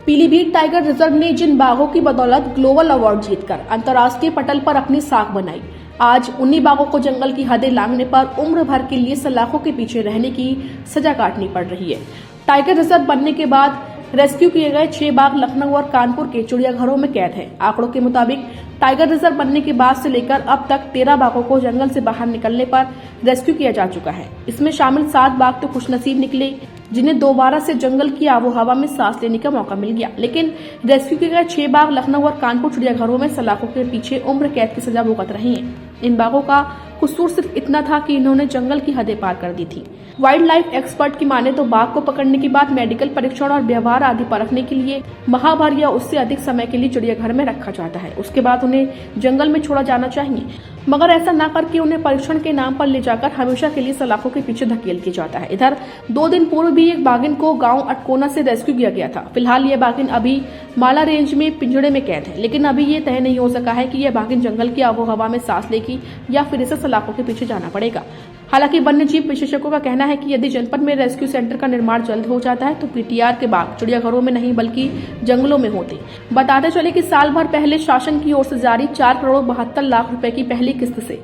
Pilibhit tiger reserve ने जिन बाघों की बदौलत ग्लोबल अवार्ड जीतकर अंतर्राष्ट्रीय पटल पर अपनी साख बनाई, आज उन्हीं बाघों को जंगल की हदें लांघने पर उम्र भर के लिए सलाखों के पीछे रहने की सजा काटनी पड़ रही है। टाइगर रिजर्व बनने के बाद रेस्क्यू किए गए 6 बाघ लखनऊ और कानपुर के चिड़ियाघरों में कैद हैं। आंकड़ों के मुताबिक टाइगर रिजर्व बनने के बाद से लेकर अब तक 13 बाघों को जंगल से बाहर निकलने पर रेस्क्यू किया जा चुका है। इसमें शामिल 7 बाघ तो खुशनसीब निकले जिन्हें दोबारा से जंगल की आबो हवा में सांस लेने का मौका मिल गया, लेकिन रेस्क्यू किए गए 6 बाघ लखनऊ और कानपुर चिड़ियाघरों में सलाखों के पीछे उम्र कैद की सजा भुगत रही हैं। इन बाघों का कसूर सिर्फ इतना था कि इन्होंने जंगल की हदें पार कर दी थी। वाइल्ड लाइफ एक्सपर्ट की माने तो बाघ को पकड़ने के बाद मेडिकल परीक्षण और व्यवहार आदि परखने के लिए माह भर या उससे अधिक समय के लिए चिड़ियाघर में रखा जाता है। उसके बाद उन्हें जंगल में छोड़ा जाना चाहिए, मगर ऐसा न करके उन्हें परीक्षण के नाम पर ले जाकर हमेशा के लिए सलाखों के पीछे धकेल दिया जाता है। इधर 2 दिन पूर्व भी एक बाघिन को गांव अटकोना से रेस्क्यू किया गया था। फिलहाल ये बाघिन अभी माला रेंज में पिंजड़े में कैद है, लेकिन अभी ये तय नहीं हो सका है कि यह बाघिन जंगल की आबो हवा में सांस लेगी या फिर इसे सलाखों के पीछे जाना पड़ेगा। हालांकि वन्य जीव विशेषज्ञों का कहना है कि यदि जनपद में रेस्क्यू सेंटर का निर्माण जल्द हो जाता है तो पीटीआर के बाघ चिड़ियाघरों में नहीं बल्कि जंगलों में होते। बताते चले कि साल भर पहले शासन की ओर से जारी 4 करोड़ 72 लाख रुपए की पहली किस्त से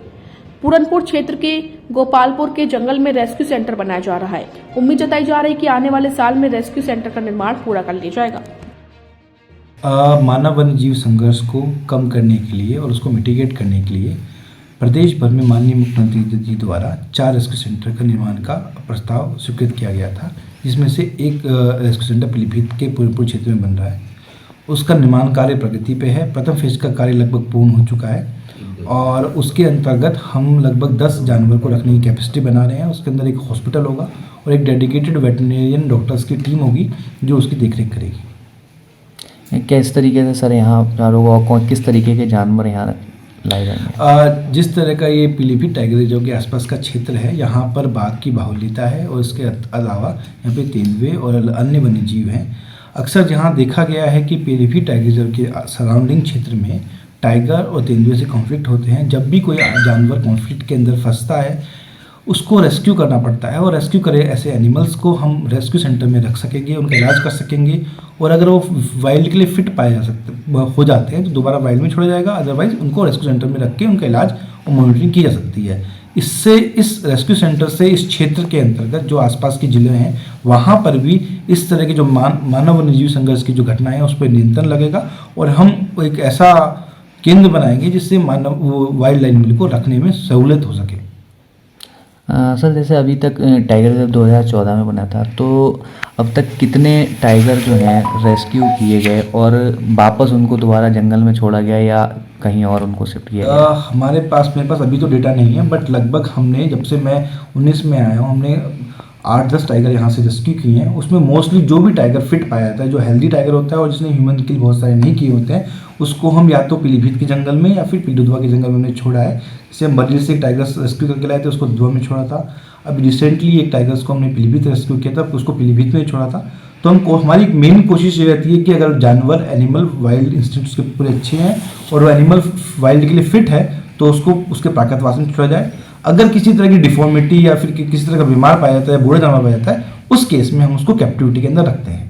पूरनपुर क्षेत्र के गोपालपुर के जंगल में रेस्क्यू सेंटर बनाया जा रहा है। उम्मीद जताई जा रही है कि आने वाले साल में रेस्क्यू सेंटर का निर्माण पूरा कर लिया जाएगा। मानव वन्य जीव संघर्ष को कम करने के लिए और उसको मिटिगेट करने के लिए प्रदेश भर में माननीय मुख्यमंत्री जी द्वारा 4 रेस्क्यू सेंटर का निर्माण का प्रस्ताव स्वीकृत किया गया था, जिसमें से एक रेस्क्यू सेंटर पीलीभीत के पूरनपुर क्षेत्र में बन रहा है। उसका निर्माण कार्य प्रगति पे है। प्रथम फेज का कार्य लगभग पूर्ण हो चुका है और उसके अंतर्गत हम लगभग 10 जानवर को रखने की कैपेसिटी बना रहे हैं। उसके अंदर एक हॉस्पिटल होगा और एक डेडिकेटेड वेटरनेरियन डॉक्टर्स की टीम होगी जो उसकी देखरेख करेगी। किस तरीके से सर यहाँ लोगों किस तरीके के जानवर यहाँ लाए जाएंगे? जिस तरह का ये पीलीभीत टाइगर रिजर्व के आसपास का क्षेत्र है, यहाँ पर बाघ की बाहुल्यता है और इसके अलावा यहाँ पे तेंदुए और अन्य वन्य जीव हैं। अक्सर जहाँ देखा गया है कि पीलीभीत टाइगर रिजर्व के सराउंडिंग क्षेत्र में टाइगर और तेंदुए से कॉन्फ्लिक्ट होते हैं। जब भी कोई जानवर कॉन्फ्लिक्ट के अंदर फंसता है उसको रेस्क्यू करना पड़ता है और रेस्क्यू करे ऐसे एनिमल्स को हम रेस्क्यू सेंटर में रख सकेंगे, उनका इलाज कर सकेंगे और अगर वो वाइल्ड के लिए फिट पाए हो जाते हैं तो दोबारा वाइल्ड में छोड़ा जाएगा। अदरवाइज उनको रेस्क्यू सेंटर में रख के उनका इलाज और मॉनिटरिंग की जा सकती है। इससे इस रेस्क्यू सेंटर से इस क्षेत्र के अंतर्गत जो आसपास के जिले हैं वहाँ पर भी इस तरह के जो मानव वन्यजीव संघर्ष की जो घटनाएं हैं उस पर नियंत्रण लगेगा और हम एक ऐसा केंद्र बनाएंगे जिससे वाइल्ड एनिमल को रखने में सहूलियत हो सके। सर जैसे अभी तक टाइगर रिजर्व 2014 में बना था, तो अब तक कितने टाइगर जो हैं रेस्क्यू किए गए और वापस उनको दोबारा जंगल में छोड़ा गया या कहीं और उनको शिफ्ट किया गया? मेरे पास अभी तो डेटा नहीं है, बट लगभग हमने जब से मैं 19 में आया हूँ हमने 8-10 टाइगर यहाँ से रेस्क्यू किए हैं। उसमें मोस्टली जो भी टाइगर फिट पाया जाता है, जो हेल्दी टाइगर होता है और जिसने ह्यूमन किल बहुत सारे नहीं किए होते हैं, उसको हम या तो पीलीभीत के जंगल में या फिर पीलीदुधवा के जंगल में हमने छोड़ा है। जैसे हम बरेली से एक टाइगर रेस्क्यू करके लाए थे, उसको दुधवा में छोड़ा था। अभी रिसेंटली एक टाइगर्स को हमने पीलीभीत रेस्क्यू किया था, उसको पीलीभीत में छोड़ा था। तो हमारी मेन कोशिश ये रहती है कि अगर जानवर एनिमल वाइल्ड इंस्टिंक्ट्स के पूरे अच्छे हैं और वो एनिमल वाइल्ड के लिए फिट है तो उसको उसके प्राकृतवास में छोड़ा जाए। अगर किसी तरह की डिफॉर्मिटी या फिर किसी तरह का बीमार पाया जाता है, बूढ़ा जानवर पाया जाता है, उस केस में हम उसको कैप्टिविटी के अंदर रखते हैं।